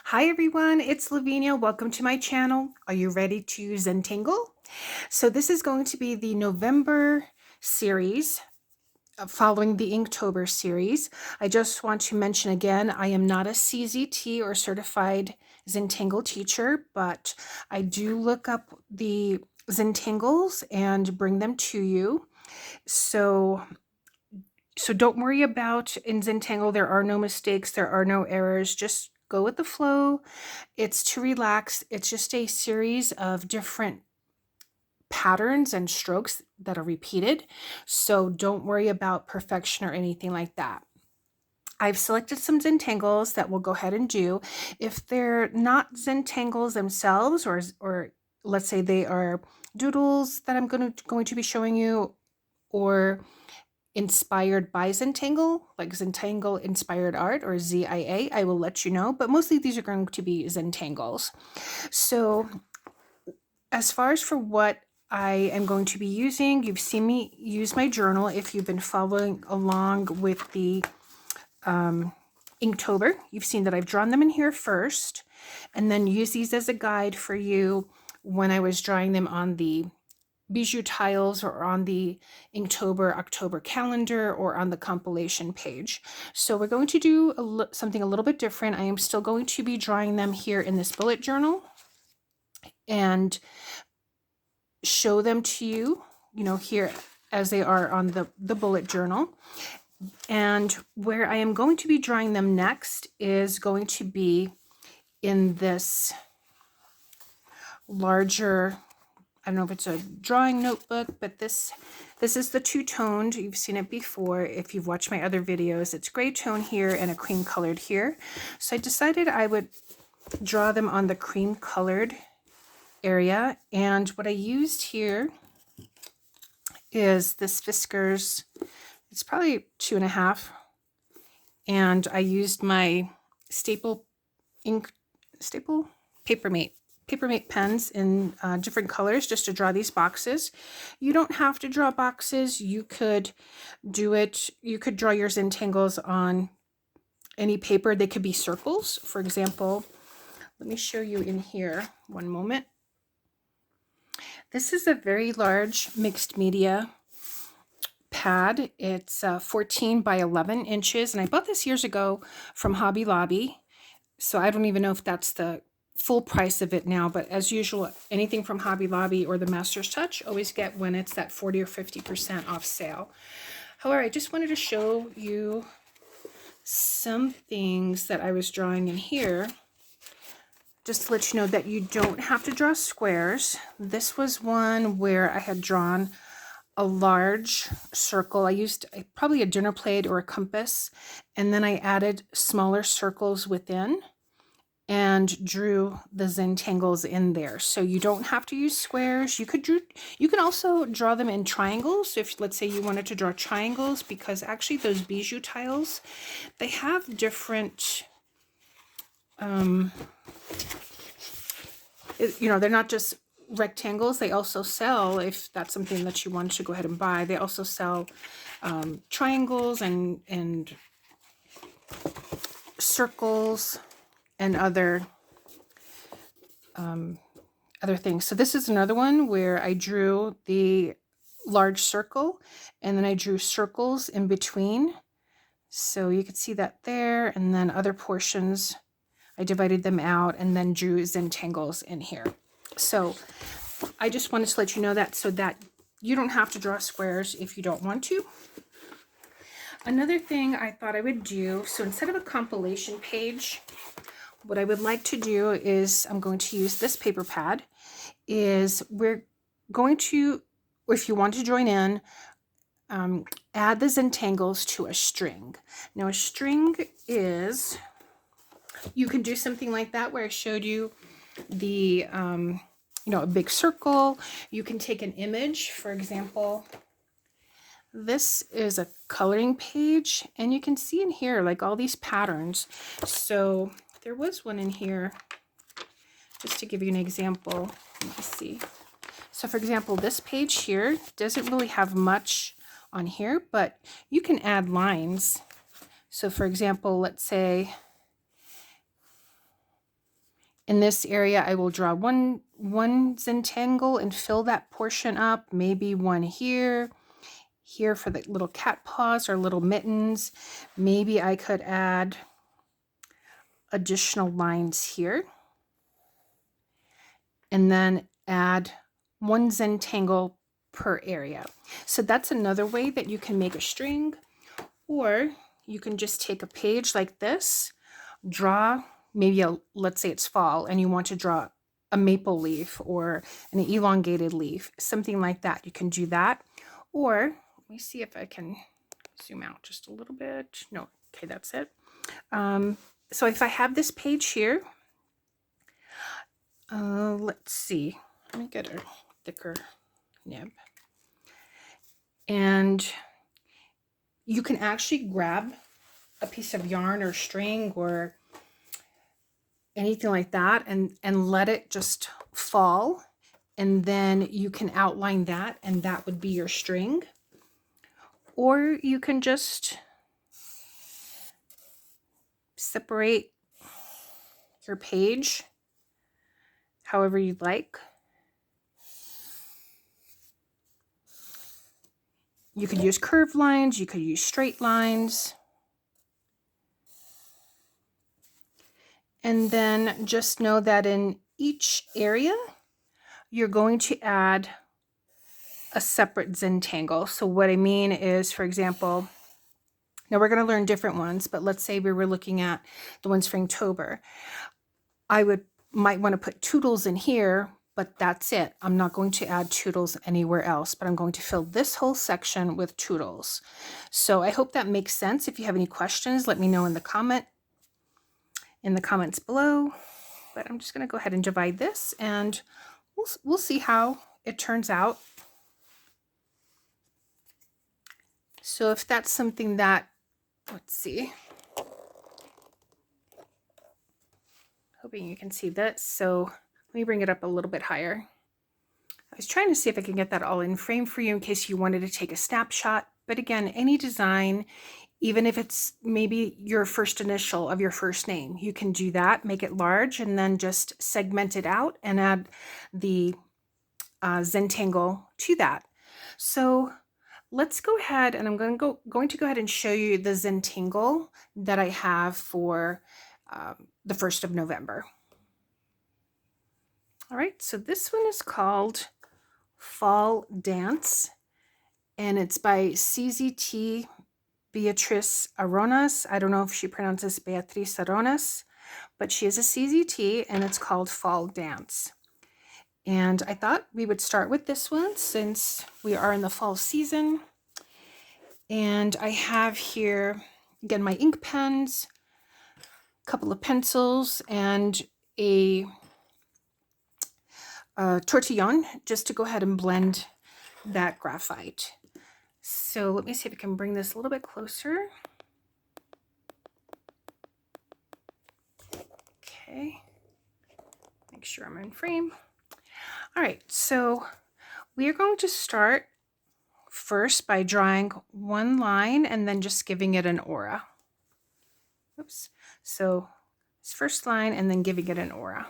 Hi everyone, it's Lavinia. Welcome to my channel. Are you ready to Zentangle? So this is going to be the November series following the Inktober series. I just want to mention again, I am not a CZT or certified Zentangle teacher, but I do look up the Zentangles and bring them to you. So don't worry about in Zentangle, there are no mistakes, there are no errors. Just go with the flow. It's to relax. It's just a series of different patterns and strokes that are repeated. So don't worry about perfection or anything like that. I've selected some Zentangles that we'll go ahead and do. If they're not Zentangles themselves, or let's say they are doodles that I'm going to be showing you, or inspired by Zentangle, like Zentangle Inspired Art or ZIA, I will let you know, but mostly these are going to be Zentangles. So as far as for what I am going to be using, you've seen me use my journal if you've been following along with the Inktober. You've seen that I've drawn them in here first and then use these as a guide for you when I was drawing them on the bijou tiles or on the Inktober October calendar or on the compilation page. So we're going to do something a little bit different. I am still going to be drawing them here in this bullet journal and show them to you, here as they are on the bullet journal. And where I am going to be drawing them next is going to be in this larger, I don't know if it's a drawing notebook, but this is the two-toned. You've seen it before if you've watched my other videos. It's gray tone here and a cream colored here. So I decided I would draw them on the cream colored area. And what I used here is this Fiskars. It's probably 2.5. And I used my staple Papermate pens in different colors just to draw these boxes. You don't have to draw boxes. You could do it. You could draw your Zentangles on any paper. They could be circles. For example, let me show you in here. One moment. This is a very large mixed media pad. It's 14 by 11 inches. And I bought this years ago from Hobby Lobby. So I don't even know if that's the full price of it now, but as usual, anything from Hobby Lobby or the Master's Touch, always get when it's that 40 or 50% off sale. However, I just wanted to show you some things that I was drawing in here, just to let you know that you don't have to draw squares. This was one where I had drawn a large circle. I used probably a dinner plate or a compass, and then I added smaller circles within and drew the Zentangles in there. So you don't have to use squares. You can also draw them in triangles. If let's say you wanted to draw triangles, because actually those bijou tiles, they have different, they're not just rectangles. They also sell, if that's something that you want to go ahead and buy, they also sell triangles and circles and other things. So this is another one where I drew the large circle and then I drew circles in between. So you can see that there, and then other portions I divided them out and then drew Zentangles in here. So I just wanted to let you know that, so that you don't have to draw squares if you don't want to. Another thing I thought I would do, so instead of a compilation page, what I would like to do is, I'm going to use this paper pad, is we're going to, if you want to join in, add the Zentangles to a string. Now a string is, you can do something like that where I showed you the, a big circle. You can take an image, for example, this is a coloring page, and you can see in here like all these patterns. So there was one in here, just to give you an example. Let me see. So for example, this page here doesn't really have much on here, but you can add lines. So for example, let's say In this area, I will draw one Zentangle and fill that portion up, maybe one here for the little cat paws or little mittens. Maybe I could add additional lines here, and then add one Zentangle per area. So that's another way that you can make a string, or you can just take a page like this, draw maybe let's say it's fall and you want to draw a maple leaf or an elongated leaf, something like that. You can do that. Or let me see if I can zoom out just a little bit. No, okay, that's it. So if I have this page here, let's see, let me get a thicker nib. And you can actually grab a piece of yarn or string or anything like that and let it just fall. And then you can outline that, and that would be your string. Or you can just separate your page however you'd like. You could use curved lines, you could use straight lines. And then just know that in each area, you're going to add a separate Zentangle. So what I mean is, for example, now we're going to learn different ones, but let's say we were looking at the ones for Inktober. I might want to put toodles in here, but that's it. I'm not going to add toodles anywhere else, but I'm going to fill this whole section with toodles. So I hope that makes sense. If you have any questions, let me know in the comments below. But I'm just going to go ahead and divide this, and we'll see how it turns out. So if that's something that, let's see, hoping you can see this. So let me bring it up a little bit higher. I was trying to see if I can get that all in frame for you in case you wanted to take a snapshot. But again, any design, even if it's maybe your first initial of your first name, you can do that, make it large, and then just segment it out and add the Zentangle to that. So let's go ahead, and I'm going to go ahead and show you the Zentangle that I have for the 1st of November. All right, so this one is called Fall Dance, and it's by CZT Beatrice Aronas. I don't know if she pronounces Beatrice Aronas, but she is a CZT, and it's called Fall Dance. And I thought we would start with this one since we are in the fall season. And I have here, again, my ink pens, a couple of pencils, and a tortillon just to go ahead and blend that graphite. So let me see if I can bring this a little bit closer. Okay, make sure I'm in frame. All right, so we are going to start first by drawing one line and then just giving it an aura. Oops. So this first line and then giving it an aura.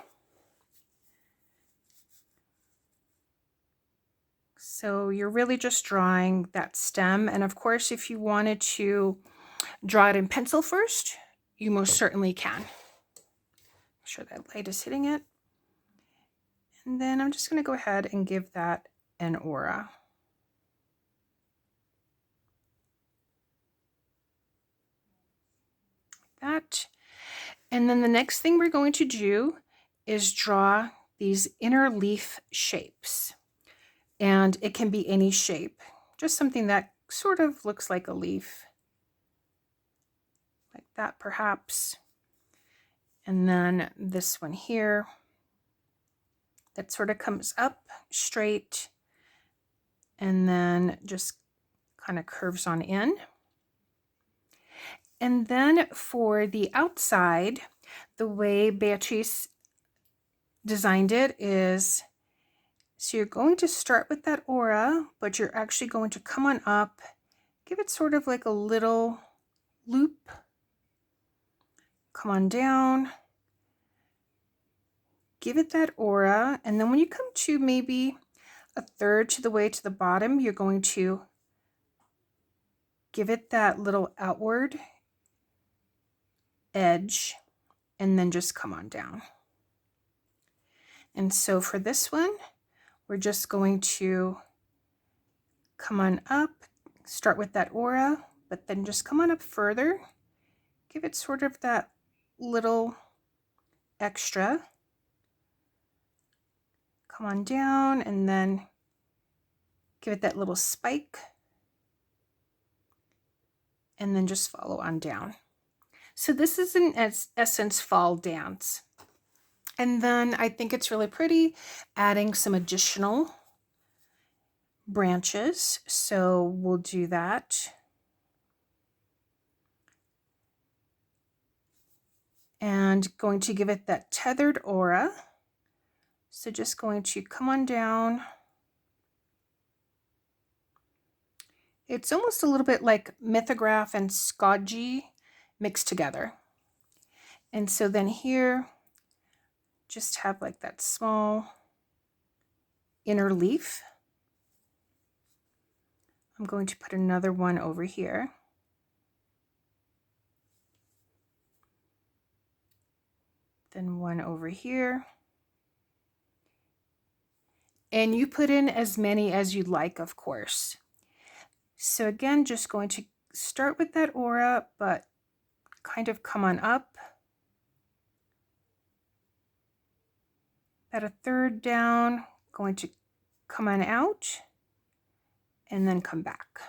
So you're really just drawing that stem. And of course, if you wanted to draw it in pencil first, you most certainly can. Make sure that light is hitting it. And then I'm just going to go ahead and give that an aura. Like that. And then the next thing we're going to do is draw these inner leaf shapes. And it can be any shape, just something that sort of looks like a leaf. Like that perhaps. And then this one here that sort of comes up straight and then just kind of curves on in. And then for the outside, the way Beatrice designed it is, so you're going to start with that aura, but you're actually going to come on up, give it sort of like a little loop, come on down, give it that aura. And then when you come to maybe a third to the way to the bottom, you're going to give it that little outward edge and then just come on down. And so for this one, we're just going to come on up, start with that aura, but then just come on up further, give it sort of that little extra, come on down, and then give it that little spike, and then just follow on down. So this is in essence fall dance. And then I think it's really pretty adding some additional branches. So we'll do that. And going to give it that tethered aura. So just going to come on down. It's almost a little bit like Mythograph and Skadji mixed together. And so then here, just have like that small inner leaf. I'm going to put another one over here. Then one over here. And you put in as many as you'd like, of course. So again, just going to start with that aura, but kind of come on up. At a third down, going to come on out and then come back.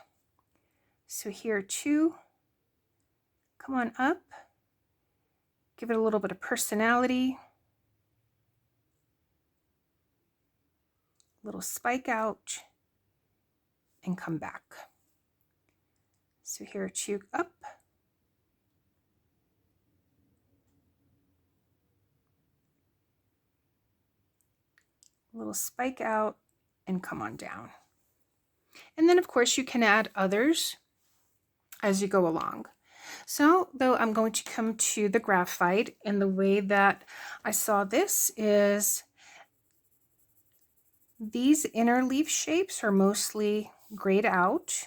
So here too, come on up, give it a little bit of personality, little spike out and come back. So here too, up, little spike out and come on down. And then of course you can add others as you go along. So though I'm going to come to the graphite, and the way that I saw this is these inner leaf shapes are mostly grayed out.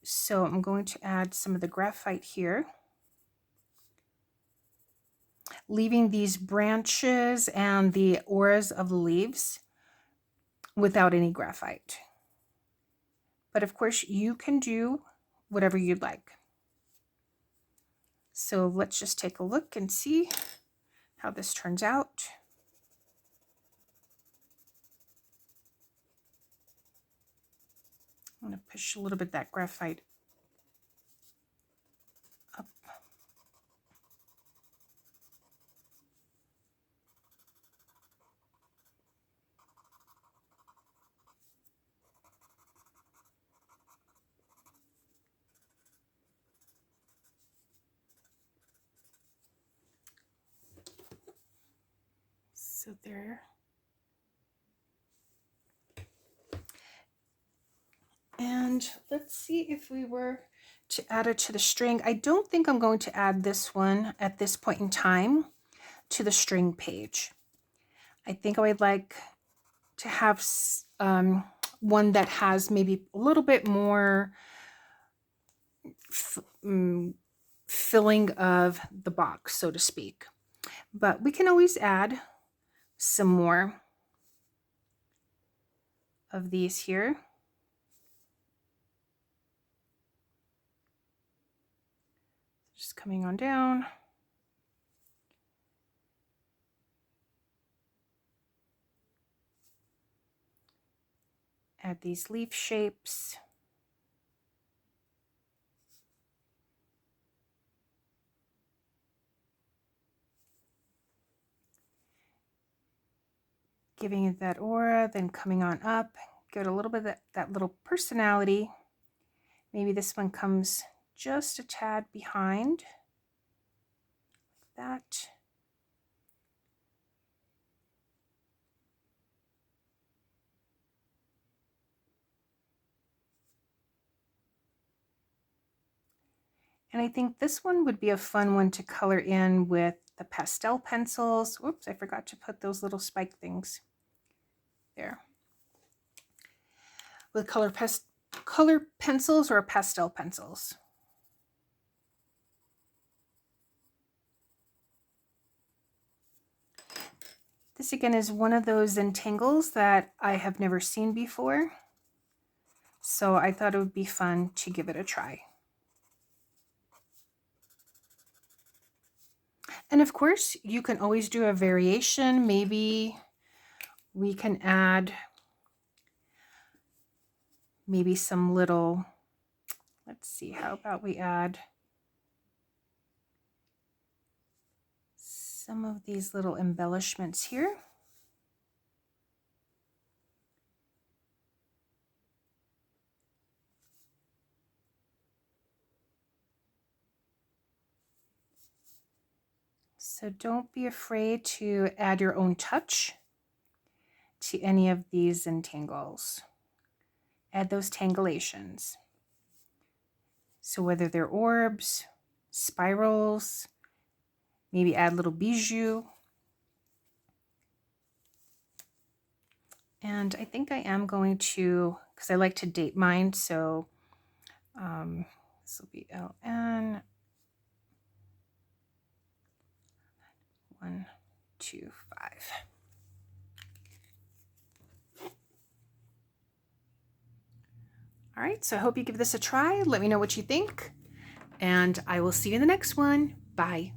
So I'm going to add some of the graphite here, leaving these branches and the auras of the leaves without any graphite. But of course you can do whatever you'd like. So let's just take a look and see how this turns out. I'm going to push a little bit of that graphite up. So there. And let's see if we were to add it to the string. I don't think I'm going to add this one at this point in time to the string page. I think I would like to have one that has maybe a little bit more filling of the box, so to speak. But we can always add some more of these here. Just coming on down. Add these leaf shapes. Giving it that aura, then coming on up, get a little bit of that little personality. Maybe this one comes just a tad behind, like that. And I think this one would be a fun one to color in with the pastel pencils. Oops, I forgot to put those little spike things there. With color pencils or pastel pencils. This again is one of those Zentangles that I have never seen before. So I thought it would be fun to give it a try. And of course, you can always do a variation. Maybe we can add maybe some little, let's see, how about we add some of these little embellishments here. So don't be afraid to add your own touch to any of these Zentangles. Add those tangulations. So whether they're orbs, spirals, maybe add little bijou. And I think I am going to, because I like to date mine, so this will be LN 125. All right, so I hope you give this a try. Let me know what you think, and I will see you in the next one. Bye.